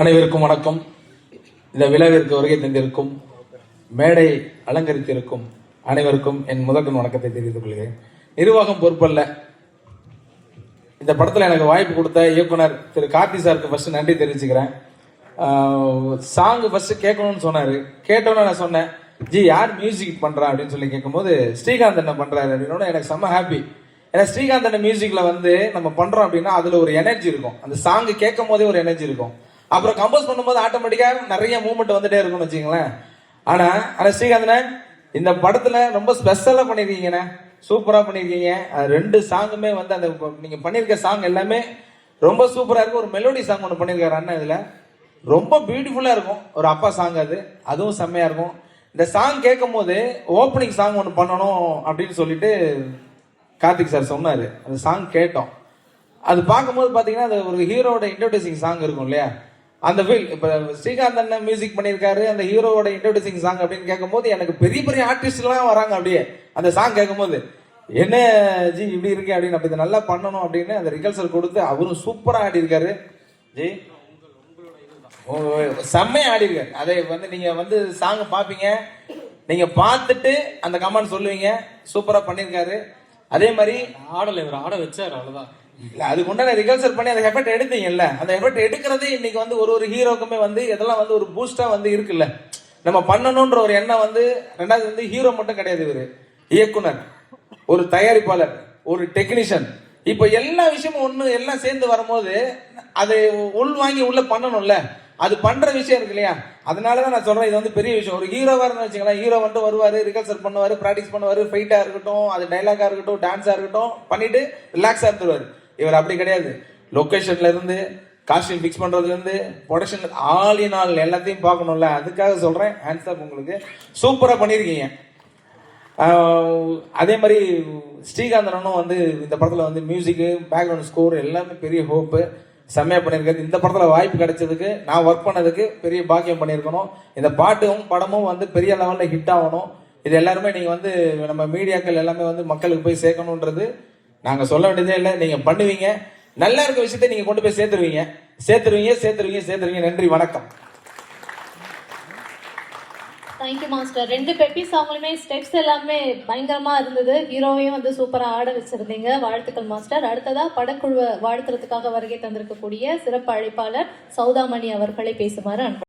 அனைவருக்கும் வணக்கம். இந்த விழாவிற்கு வருகை தந்திருக்கும் மேடை அலங்கரித்திருக்கும் அனைவருக்கும் என் முதற்கண் வணக்கத்தை தெரிவித்துக் கொள்கிறேன். நிர்வாகம் பொறுப்பல்ல. இந்த படத்தில் எனக்கு வாய்ப்பு கொடுத்த இயக்குனர் திரு கார்த்தி சாருக்கு ஃபர்ஸ்ட் நன்றி தெரிவிச்சுக்கிறேன். சாங் ஃபர்ஸ்ட் கேட்கணும்னு சொன்னார். கேட்டோன்னு நான் சொன்னேன், ஜி யார் மியூசிக் பண்ணுறா அப்படின்னு சொல்லி கேட்கும்போது ஸ்ரீகாந்த் என்ன பண்ணுறாரு அப்படின்னு எனக்கு செம்ம ஹாப்பி. ஏன்னா ஸ்ரீகாந்த் அண்ணன் மியூசிக்ல வந்து நம்ம பண்றோம் அப்படின்னா அதுல ஒரு எனர்ஜி இருக்கும். அந்த சாங் கேட்கும் போதே ஒரு எனர்ஜி இருக்கும். அப்புறம் கம்போஸ் பண்ணும்போது ஆட்டோமேட்டிக்கா நிறைய மூவ்மெண்ட் வந்துட்டே இருக்கும்னு வச்சுங்களேன். ஆனா ஸ்ரீகாந்த் இந்த படத்துல ரொம்ப ஸ்பெஷலா பண்ணிருக்கீங்கண்ணே, சூப்பரா பண்ணிருக்கீங்க. ரெண்டு சாங்குமே வந்து அந்த நீங்க பண்ணிருக்க சாங் எல்லாமே ரொம்ப சூப்பரா இருக்கும். ஒரு மெலோடி சாங் ஒன்று பண்ணிருக்காரு அண்ணன், இதுல ரொம்ப பியூட்டிஃபுல்லா இருக்கும். ஒரு அப்பா சாங் அதுவும் செம்மையா இருக்கும். இந்த சாங் கேட்கும் போது ஓப்பனிங் சாங் ஒன்று பண்ணணும் அப்படின்னு சொல்லிட்டு கார்த்திக் சார் சொன்னார். அந்த சாங் கேட்டோம். அது பார்க்கும்போது பார்த்தீங்கன்னா அது ஒரு ஹீரோட இன்ட்ரோடியூசிங் சாங் இருக்கும் இல்லையா, அந்த ஃபீல். இப்போ ஸ்ரீகாந்த் அண்ணன் மியூசிக் பண்ணியிருக்காரு, அந்த ஹீரோவோட இன்ட்ரோடியூசிங் சாங் அப்படின்னு கேட்கும்போது எனக்கு பெரிய பெரிய ஆர்டிஸ்ட்லாம் வராங்க. அப்படியே அந்த சாங் கேட்கும்போது என்ன ஜி இப்படி இருக்கு அப்படின்னு, அப்படி இதை நல்லா பண்ணணும் அப்படின்னு அந்த ரிகல்சல் கொடுத்து அவரும் சூப்பராக ஆடி இருக்காரு. ஜி செம்மையா ஆடி இருக்காரு. அதை வந்து நீங்க வந்து சாங் பார்ப்பீங்க, நீங்க பார்த்துட்டு அந்த கமெண்ட் சொல்லுவீங்க. சூப்பரா பண்ணியிருக்காரு. அதே மாதிரி ஆடலை இவர் ஆட வச்சார், அவ்வளவுதான். இல்ல அதுக்கு உண்டான ரிகல்சல் பண்ணி அந்த எஃபர்ட் எடுத்தீங்கல்ல, அந்த எஃபர்ட் எடுக்கிறதே இன்னைக்கு வந்து ஒரு ஹீரோக்குமே வந்து இதெல்லாம் வந்து ஒரு பூஸ்டா வந்து இருக்குல்ல. நம்ம பண்ணணும்ன்ற ஒரு எண்ணம் வந்து ரெண்டாவது வந்து ஹீரோ மட்டும் கிடையாது, இவரு இயக்குனர், ஒரு தயாரிப்பாளர், ஒரு டெக்னீஷியன். இப்ப எல்லா விஷயமும் ஒண்ணு எல்லாம் சேர்ந்து வரும்போது அது உள் வாங்கி உள்ள பண்ணணும்ல. அது பண்ற விஷயம் இருக்கு இல்லையா, அதனாலதான் நான் சொல்றேன் இது வந்து பெரிய விஷயம். ஒரு ஹீரோவா இருந்து வச்சுக்கலாம், ஹீரோ வந்து வருவாரு, ரிகல்சல் பண்ணுவாரு, பிராக்டிஸ் பண்ணுவாரு, ஃபைட்டா இருக்கட்டும், அது டைலாகா இருக்கட்டும், டான்ஸா இருக்கட்டும் பண்ணிட்டு ரிலாக்ஸா இருந்துருவாரு. இவர் அப்படி கிடையாது. லொகேஷன்ல இருந்து காஸ்டியூம் பிக்ஸ் பண்றதுல இருந்து ப்ரொடக்ஷன் ஆல் இன் ஆல் எல்லாத்தையும் பார்க்கணும்ல. அதுக்காக சொல்றேன், ஹேண்ட்ஸ் அப் உங்களுக்கு. சூப்பரா பண்ணிருக்கீங்க. அதே மாதிரி ஸ்ரீகாந்தனும் வந்து இந்த படத்துல வந்து மியூசிக், பேக்ரவுண்ட் ஸ்கோர் எல்லாமே பெரிய ஹோப்பு, செம்மையா பண்ணியிருக்காரு. இந்த படத்துல வாய்ப்பு கிடைச்சதுக்கு, நான் ஒர்க் பண்ணதுக்கு பெரிய பாக்கியம் பண்ணியிருக்கணும். இந்த பாட்டும் படமும் வந்து பெரிய லெவல்ல ஹிட் ஆகணும். இது எல்லாருமே நீங்க வந்து நம்ம மீடியாக்கள் எல்லாமே வந்து மக்களுக்கு போய் சேர்க்கணுன்றது நாங்க சொல்ல வேண்டியதே இல்லை. நீங்க பண்ணுவீங்க. நல்லா இருக்க விஷயத்தை நீங்க கொண்டு போய் சேர்த்துருவீங்க சேர்த்துருவீங்க சேர்த்துருவீங்க சேர்த்துருவீங்க. நன்றி, வணக்கம். Thank you master. ரெண்டு பெப்பி சாங்லுமே ஸ்டெப்ஸ் எல்லாமே பயங்கரமா இருந்தது. ஹீரோவையும் வந்து சூப்பரா ஆட வச்சிருந்தீங்க. வாழ்த்துக்கள் மாஸ்டர். அடுத்ததா படக்குழுவை வாழ்த்துறதுக்காக வருகை தந்திருக்கக்கூடிய சிறப்பு அழைப்பாளர் சௌதாமணி அவர்களை பேசுமாறு